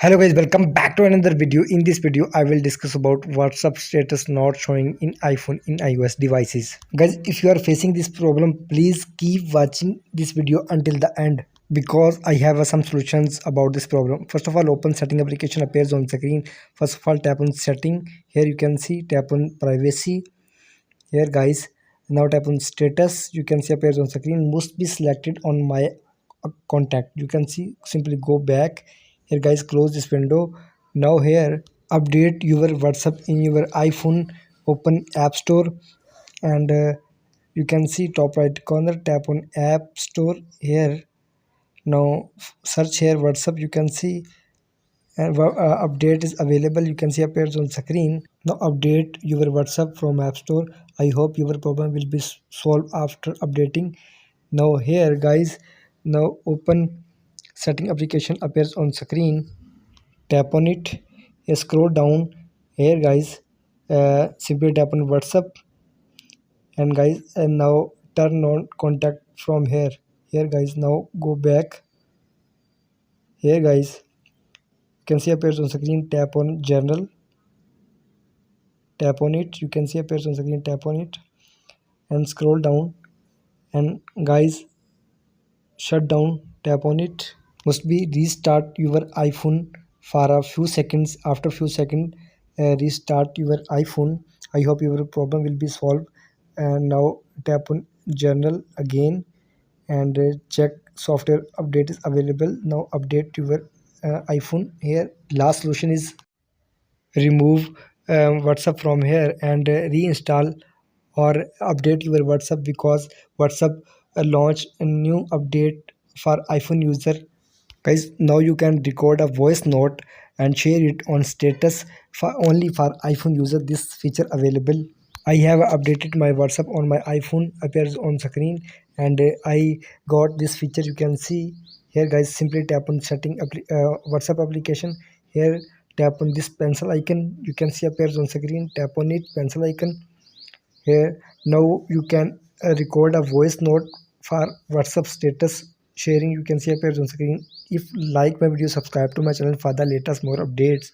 Hello guys, welcome back to another video. In this video, I will discuss about WhatsApp status not showing in iPhone in iOS devices. Guys, if you are facing this problem, please keep watching this video until the end because I have some solutions about this problem. First of all, open setting application appears on screen. First of all, tap on setting. Here you can see tap on privacy. Here guys, now tap on status. You can see appears on screen. Must be selected on my contact. You can see simply go back. Here guys, close this window. Now here update your WhatsApp in your iPhone. Open App Store and you can see top right corner. Tap on App Store here. Now search here WhatsApp. You can see update is available. You can see appears on screen. Now update your WhatsApp from App Store. I hope your problem will be solved after updating. Now here guys, now open setting application appears on screen. Tap on it. Scroll down here guys. Simply tap on WhatsApp and guys, and now turn on contact from here. Here guys, now go back. Here guys, you can see appears on screen. Tap on general. Tap on it. You can see appears on screen. Tap on it and scroll down and guys, shut down. Tap on it. Must be restart your iPhone for a few seconds. After few seconds, restart your iPhone. I hope your problem will be solved. And now tap on general again and check software update is available. Now update your iPhone. Here last solution is remove WhatsApp from here and reinstall or update your WhatsApp because WhatsApp launched a new update for iPhone user. Guys, now you can record a voice note and share it on status for only for iPhone user. This feature available. I have updated my WhatsApp on my iPhone appears on screen and I got this feature. You can see here guys, simply tap on setting WhatsApp application. Here tap on this pencil icon. You can see appears on screen. Tap on it, pencil icon. Here now you can record a voice note for WhatsApp status sharing. You can see appears on screen. If like my video, subscribe to my channel for the latest more updates.